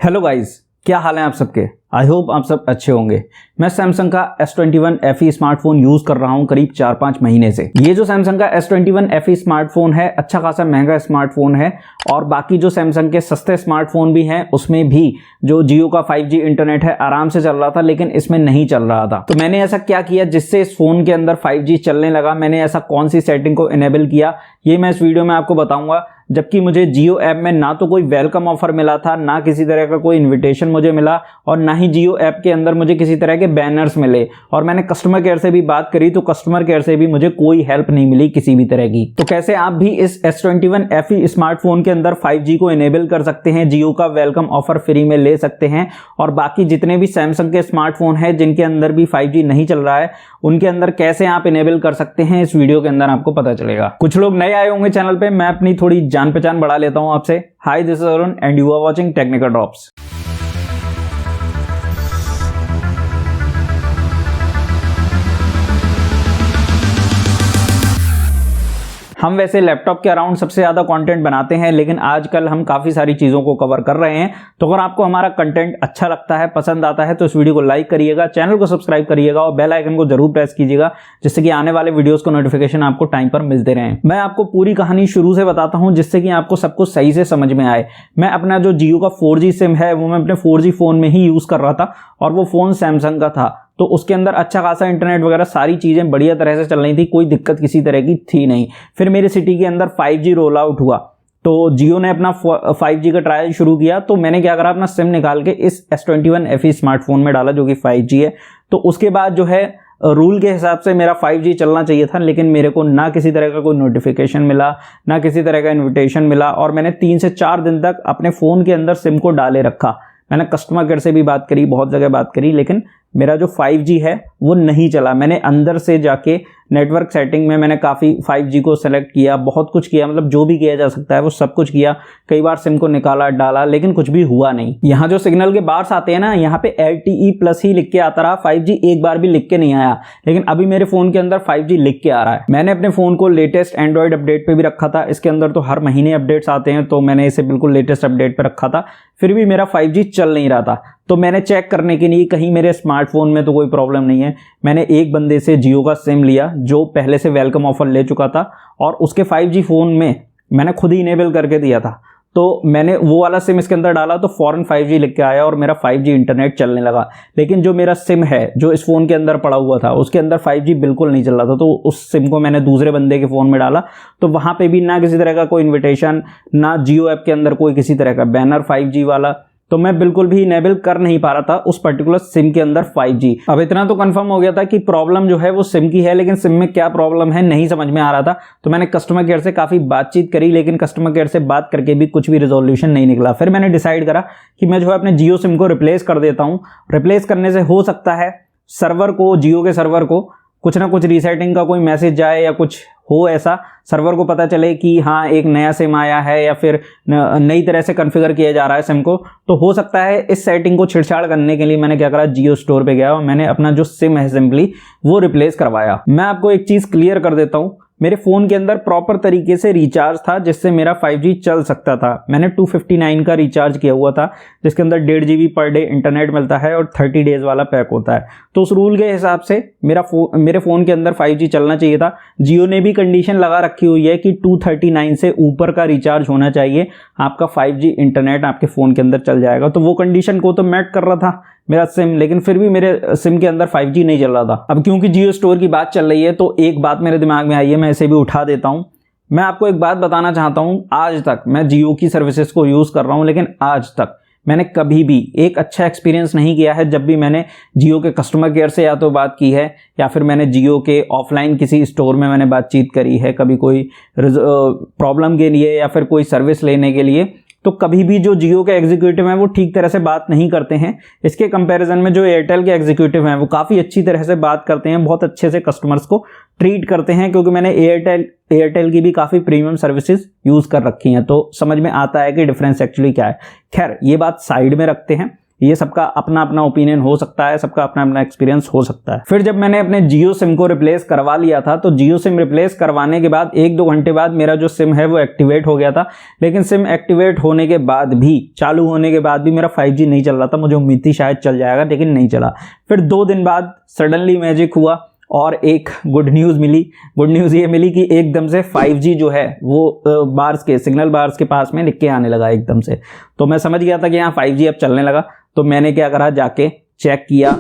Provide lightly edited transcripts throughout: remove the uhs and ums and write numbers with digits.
Hello guys, क्या हाल है आप सबके। आई होप आप सब अच्छे होंगे। मैं सैमसंग का S21 FE स्मार्टफोन यूज़ कर रहा हूं करीब 4-5 महीने से। ये जो सैमसंग का S21 FE स्मार्टफोन है अच्छा खासा महंगा स्मार्टफोन है और बाकी जो सैमसंग के सस्ते स्मार्टफोन भी हैं उसमें भी जो जियो का 5G इंटरनेट है आराम से चल रहा था, लेकिन इसमें नहीं चल रहा था। तो मैंने ऐसा क्या किया जिससे इस फोन के अंदर 5G चलने लगा। मैंने ऐसा कौन सी सेटिंग को इनेबल किया ये मैं इस वीडियो में आपको बताऊंगा। जबकि मुझे जियो ऐप में ना तो कोई वेलकम ऑफर मिला था, ना किसी तरह का कोई इन्विटेशन मुझे मिला और ना ही जियो ऐप के अंदर मुझे किसी तरह के बैनर्स मिले। और मैंने कस्टमर केयर से भी बात करी तो कस्टमर केयर से भी मुझे कोई हेल्प नहीं मिली किसी भी तरह की। तो कैसे आप भी इस S21 FE स्मार्टफोन के अंदर 5G को इनेबल कर सकते हैं, जियो का वेलकम ऑफर फ्री में ले सकते हैं और बाकी जितने भी सैमसंग के स्मार्टफोन हैं जिनके अंदर भी 5G नहीं चल रहा है उनके अंदर कैसे आप इनेबल कर सकते हैं, इस वीडियो के अंदर आपको पता चलेगा। कुछ लोग नए आए होंगे चैनल पे, मैं अपनी थोड़ी जान पहचान बढ़ा लेता हूं आपसे। Hi, this is Arun and you are watching technical drops. हम वैसे लैपटॉप के अराउंड सबसे ज़्यादा कंटेंट बनाते हैं, लेकिन आजकल हम काफ़ी सारी चीज़ों को कवर कर रहे हैं। तो अगर आपको हमारा कंटेंट अच्छा लगता है, पसंद आता है तो इस वीडियो को लाइक करिएगा, चैनल को सब्सक्राइब करिएगा और बेल आइकन को जरूर प्रेस कीजिएगा जिससे कि आने वाले वीडियोस को नोटिफिकेशन आपको टाइम पर मिलते रहें। मैं आपको पूरी कहानी शुरू से बताता हूँ जिससे कि आपको सब कुछ सही से समझ में आए। मैं अपना जो जियो का 4G सिम है वो मैं अपने 4G फ़ोन में ही यूज़ कर रहा था और वो फ़ोन सैमसंग का था, तो उसके अंदर अच्छा खासा इंटरनेट वगैरह सारी चीज़ें बढ़िया तरह से चल रही थी, कोई दिक्कत किसी तरह की थी नहीं। फिर मेरे सिटी के अंदर 5G रोल आउट हुआ तो जियो ने अपना 5G का ट्रायल शुरू किया। तो मैंने क्या करा, अपना सिम निकाल के इस S21 FE स्मार्टफोन में डाला जो कि 5G है। तो उसके बाद जो है रूल के हिसाब से मेरा 5G चलना चाहिए था, लेकिन मेरे को ना किसी तरह का कोई नोटिफिकेशन मिला, ना किसी तरह का इन्विटेशन मिला और मैंने 3 से 4 दिन तक अपने फ़ोन के अंदर सिम को डाले रखा। मैंने कस्टमर केयर से भी बात करी, बहुत जगह बात करी, लेकिन मेरा जो 5G है वो नहीं चला। मैंने अंदर से जाके नेटवर्क सेटिंग में मैंने काफ़ी 5G को सेलेक्ट किया, बहुत कुछ किया, मतलब जो भी किया जा सकता है वो सब कुछ किया। कई बार सिम को निकाला डाला लेकिन कुछ भी हुआ नहीं। यहाँ जो सिग्नल के बार्स आते हैं ना, यहाँ पे LTE+ ही लिख के आता रहा, 5G एक बार भी लिख के नहीं आया। लेकिन अभी मेरे फ़ोन के अंदर 5G लिख के आ रहा है। मैंने अपने फ़ोन को लेटेस्ट एंड्रॉयड अपडेट पे भी रखा था, इसके अंदर तो हर महीने अपडेट्स आते हैं तो मैंने इसे बिल्कुल लेटेस्ट अपडेट पे रखा था, फिर भी मेरा 5G चल नहीं रहा था। तो मैंने चेक करने के लिए कहीं मेरे स्मार्टफोन में तो कोई प्रॉब्लम नहीं है, मैंने एक बंदे से जियो का सिम लिया जो पहले से वेलकम ऑफर ले चुका था और उसके 5G फ़ोन में मैंने खुद ही इनेबल करके दिया था। तो मैंने वो वाला सिम इसके अंदर डाला तो फ़ौरन 5G लिख के आया और मेरा 5G इंटरनेट चलने लगा। लेकिन जो मेरा सिम है जो इस फ़ोन के अंदर पड़ा हुआ था उसके अंदर 5G बिल्कुल नहीं चल रहा था। तो उस सिम को मैंने दूसरे बंदे के फ़ोन में डाला तो वहाँ पे भी ना किसी तरह का कोई इन्विटेशन, ना जियो ऐप के अंदर कोई किसी तरह का बैनर 5G वाला, तो मैं बिल्कुल भी इनेबल कर नहीं पा रहा था उस पर्टिकुलर सिम के अंदर 5G। अब इतना तो कंफर्म हो गया था कि प्रॉब्लम जो है वो सिम की है, लेकिन सिम में क्या प्रॉब्लम है नहीं समझ में आ रहा था। तो मैंने कस्टमर केयर से काफ़ी बातचीत करी, लेकिन कस्टमर केयर से बात करके भी कुछ भी रिजोल्यूशन नहीं निकला। फिर मैंने डिसाइड करा कि मैं जो है अपने जियो सिम को रिप्लेस कर देता हूँ। रिप्लेस करने से हो सकता है सर्वर को, जियो के सर्वर को कुछ ना कुछ रीसेटिंग का कोई मैसेज जाए या कुछ हो, ऐसा सर्वर को पता चले कि हाँ एक नया सिम आया है या फिर नई तरह से कॉन्फ़िगर किया जा रहा है सिम को। तो हो सकता है इस सेटिंग को छेड़छाड़ करने के लिए मैंने क्या करा, जियो स्टोर पे गया और मैंने अपना जो सिम है सिंपली वो रिप्लेस करवाया। मैं आपको एक चीज़ क्लियर कर देता हूँ, मेरे फ़ोन के अंदर प्रॉपर तरीके से रिचार्ज था जिससे मेरा 5G चल सकता था। मैंने 259 का रिचार्ज किया हुआ था जिसके अंदर 1.5 GB पर डे इंटरनेट मिलता है और 30 डेज़ वाला पैक होता है। तो उस रूल के हिसाब से मेरे फ़ोन के अंदर 5G चलना चाहिए था। जियो ने भी कंडीशन लगा रखी हुई है कि 239 से ऊपर का रिचार्ज होना चाहिए, आपका 5G इंटरनेट आपके फ़ोन के अंदर चल जाएगा। तो वो कंडीशन को तो मैट कर रहा था मेरा सिम, लेकिन फिर भी मेरे सिम के अंदर 5G नहीं चल रहा था। अब क्योंकि जियो स्टोर की बात चल रही है तो एक बात मेरे दिमाग में आई है, मैं इसे भी उठा देता हूं। मैं आपको एक बात बताना चाहता हूं, आज तक मैं जियो की सर्विसेज को यूज़ कर रहा हूं, लेकिन आज तक मैंने कभी भी एक अच्छा एक्सपीरियंस नहीं किया है। जब भी मैंने जियो के कस्टमर केयर से या तो बात की है या फिर मैंने जियो के ऑफलाइन किसी स्टोर में मैंने बातचीत करी है, कभी कोई प्रॉब्लम के लिए या फिर कोई सर्विस लेने के लिए, तो कभी भी जो जियो के एग्जीक्यूटिव हैं वो ठीक तरह से बात नहीं करते हैं। इसके कंपैरिजन में जो एयरटेल के एग्जीक्यूटिव हैं वो काफ़ी अच्छी तरह से बात करते हैं, बहुत अच्छे से कस्टमर्स को ट्रीट करते हैं, क्योंकि मैंने एयरटेल की भी काफ़ी प्रीमियम सर्विसेज यूज़ कर रखी हैं, तो समझ में आता है कि डिफरेंस एक्चुअली क्या है। खैर ये बात साइड में रखते हैं। ये सबका अपना अपना ओपिनियन हो सकता है, सबका अपना अपना एक्सपीरियंस हो सकता है। फिर जब मैंने अपने जियो सिम को रिप्लेस करवा लिया था, तो जियो सिम रिप्लेस करवाने के बाद 1-2 घंटे बाद मेरा जो सिम है वो एक्टिवेट हो गया था। लेकिन सिम एक्टिवेट होने के बाद भी, चालू होने के बाद भी मेरा 5G नहीं चल रहा था। मुझे उम्मीद थी शायद चल जाएगा, लेकिन नहीं चला। फिर 2 दिन बाद सडनली मैजिक हुआ और एक गुड न्यूज़ मिली। गुड न्यूज़ ये मिली कि एकदम से 5G जो है वो बार्स के, सिग्नल बार्स के पास में लिख के आने लगा एकदम से। तो मैं समझ गया था कि यहाँ 5G अब चलने लगा। तो मैंने क्या करा, जाके चेक किया,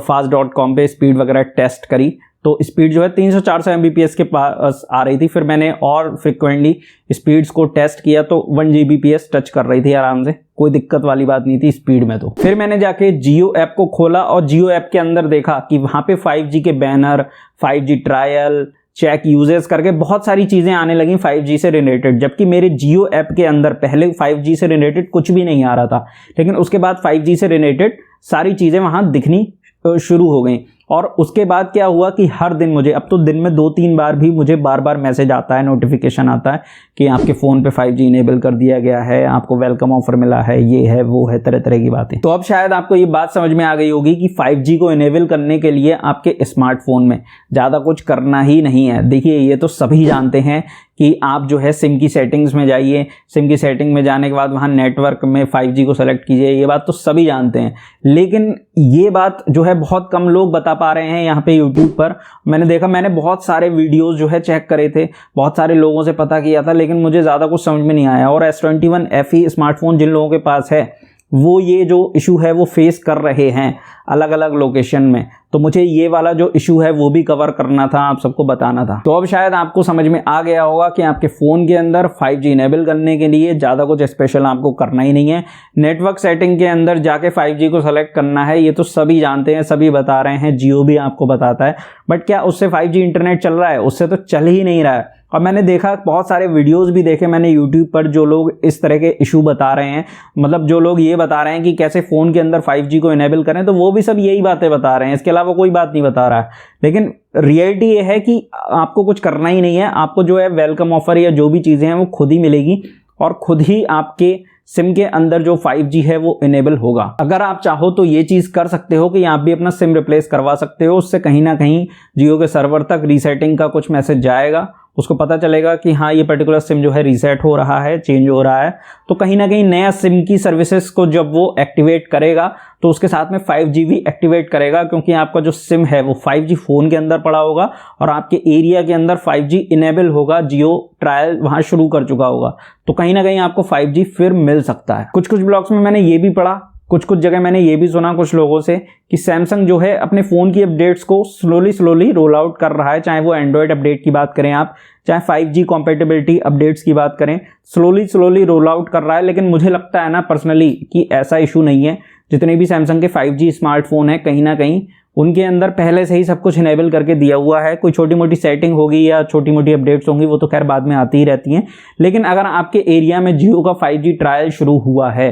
fast.com पे स्पीड वगैरह टेस्ट करी, तो स्पीड जो है 300-400 Mbps के पास आ रही थी। फिर मैंने और फ्रिक्वेंटली स्पीड्स को टेस्ट किया तो 1 Gbps टच कर रही थी आराम से, कोई दिक्कत वाली बात नहीं थी स्पीड में। तो फिर मैंने जाके जियो ऐप को खोला और जियो ऐप के अंदर देखा कि वहाँ पे 5G के banner, 5G trial, check uses करके बहुत सारी चीज़ें आने लगी 5G से रिलेटेड। जबकि मेरे जियो ऐप के अंदर पहले 5G से रिलेटेड कुछ भी नहीं आ रहा था, लेकिन उसके बाद 5G से रिलेटेड सारी चीज़ें वहाँ दिखनी शुरू हो गई। और उसके बाद क्या हुआ कि हर दिन मुझे, अब तो दिन में 2-3 बार भी मुझे बार बार मैसेज आता है, नोटिफिकेशन आता है कि आपके फ़ोन पे 5G इनेबल कर दिया गया है, आपको वेलकम ऑफर मिला है, ये है वो है, तरह तरह की बातें। तो अब शायद आपको ये बात समझ में आ गई होगी कि 5G को इनेबल करने के लिए आपके स्मार्टफोन में ज़्यादा कुछ करना ही नहीं है। देखिए, ये तो सभी जानते हैं कि आप जो है सिम की सेटिंग्स में जाइए, सिम की सेटिंग में जाने के बाद वहाँ नेटवर्क में 5G को सेलेक्ट कीजिए, ये बात तो सभी जानते हैं। लेकिन ये बात जो है बहुत कम लोग बता पा रहे हैं यहाँ पे यूट्यूब पर। मैंने देखा, मैंने बहुत सारे वीडियोस जो है चेक करे थे, बहुत सारे लोगों से पता किया था, लेकिन मुझे ज़्यादा कुछ समझ में नहीं आया। और S21 FE स्मार्टफोन जिन लोगों के पास है वो ये जो इशू है वो फेस कर रहे हैं अलग अलग लोकेशन में। तो मुझे ये वाला जो इशू है वो भी कवर करना था, आप सबको बताना था। तो अब शायद आपको समझ में आ गया होगा कि आपके फ़ोन के अंदर 5G इनेबल करने के लिए ज़्यादा कुछ स्पेशल आपको करना ही नहीं है। नेटवर्क सेटिंग के अंदर जाके 5G को सेलेक्ट करना है, ये तो सभी जानते हैं, सभी बता रहे हैं, जियो भी आपको बताता है। बट क्या उससे 5G इंटरनेट चल रहा है? उससे तो चल ही नहीं रहा है। और मैंने देखा, बहुत सारे वीडियोस भी देखे मैंने यूट्यूब पर, जो लोग इस तरह के इशू बता रहे हैं, मतलब जो लोग ये बता रहे हैं कि कैसे फ़ोन के अंदर 5G को इनेबल करें, तो वो भी सब यही बातें बता रहे हैं, इसके अलावा कोई बात नहीं बता रहा है। लेकिन रियलिटी ये है कि आपको कुछ करना ही नहीं है। आपको जो है वेलकम ऑफर या जो भी चीज़ें हैं वो खुद ही मिलेगी और खुद ही आपके सिम के अंदर जो 5G है वो इनेबल होगा। अगर आप चाहो तो ये चीज़ कर सकते हो कि आप भी अपना सिम रिप्लेस करवा सकते हो। उससे कहीं ना कहीं जियो के सर्वर तक रीसेटिंग का कुछ मैसेज जाएगा, उसको पता चलेगा कि हाँ ये पर्टिकुलर सिम जो है रीसेट हो रहा है, चेंज हो रहा है। तो कहीं ना कहीं नया सिम की सर्विसेज को जब वो एक्टिवेट करेगा तो उसके साथ में 5G भी एक्टिवेट करेगा, क्योंकि आपका जो सिम है वो 5G फ़ोन के अंदर पड़ा होगा और आपके एरिया के अंदर 5G इनेबल होगा, जियो ट्रायल वहाँ शुरू कर चुका होगा। तो कहीं ना कहीं आपको 5G फिर मिल सकता है। कुछ ब्लॉग्स में मैंने ये भी पढ़ा, कुछ जगह मैंने ये भी सुना कुछ लोगों से कि सैमसंग जो है अपने फ़ोन की अपडेट्स को स्लोली रोल आउट कर रहा है। चाहे वो एंड्रॉयड अपडेट की बात करें आप, चाहे 5G कॉम्पेटिबिलिटी अपडेट्स की बात करें, स्लोली रोल आउट कर रहा है। लेकिन मुझे लगता है ना पर्सनली कि ऐसा इशू नहीं है। जितने भी सैमसंग के 5G स्मार्टफोन है, कहीं ना कहीं उनके अंदर पहले से ही सब कुछ इनेबल करके दिया हुआ है। कोई छोटी मोटी सेटिंग होगी या छोटी मोटी अपडेट्स होंगी, वो तो खैर बाद में आती ही रहती हैं। लेकिन अगर आपके एरिया में जियो का 5G ट्रायल शुरू हुआ है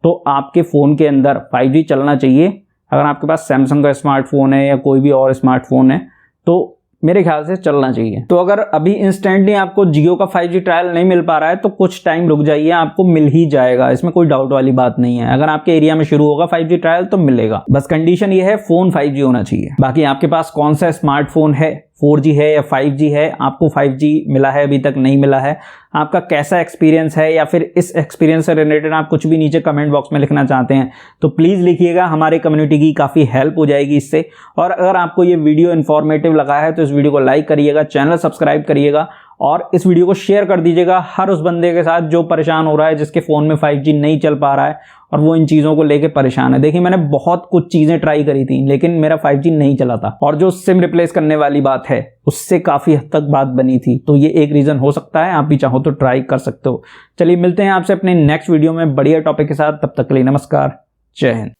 तो आपके फ़ोन के अंदर 5G चलना चाहिए। अगर आपके पास सैमसंग का स्मार्टफोन है या कोई भी और स्मार्टफोन है तो मेरे ख्याल से चलना चाहिए। तो अगर अभी इंस्टेंटली आपको जियो का 5G ट्रायल नहीं मिल पा रहा है तो कुछ टाइम रुक जाइए, आपको मिल ही जाएगा, इसमें कोई डाउट वाली बात नहीं है। अगर आपके एरिया में शुरू होगा 5G ट्रायल तो मिलेगा, बस कंडीशन ये है फ़ोन 5G होना चाहिए। बाकी आपके पास कौन सा स्मार्टफोन है, 4G है या 5G है, आपको 5G मिला है अभी तक नहीं मिला है, आपका कैसा एक्सपीरियंस है, या फिर इस एक्सपीरियंस से रिलेटेड आप कुछ भी नीचे कमेंट बॉक्स में लिखना चाहते हैं तो प्लीज़ लिखिएगा, हमारे कम्युनिटी की काफ़ी हेल्प हो जाएगी इससे। और अगर आपको ये वीडियो इन्फॉर्मेटिव लगा है तो इस वीडियो को लाइक करिएगा, चैनल सब्सक्राइब करिएगा और इस वीडियो को शेयर कर दीजिएगा हर उस बंदे के साथ जो परेशान हो रहा है, जिसके फ़ोन में 5G नहीं चल पा रहा है और वो इन चीज़ों को लेके परेशान है। देखिए, मैंने बहुत कुछ चीज़ें ट्राई करी थी लेकिन मेरा 5G नहीं चला था, और जो सिम रिप्लेस करने वाली बात है उससे काफ़ी हद तक बात बनी थी। तो ये एक रीज़न हो सकता है, आप भी चाहो तो ट्राई कर सकते हो। चलिए मिलते हैं आपसे अपने नेक्स्ट वीडियो में बढ़िया टॉपिक के साथ, तब तक के लिए नमस्कार, जय हिंद।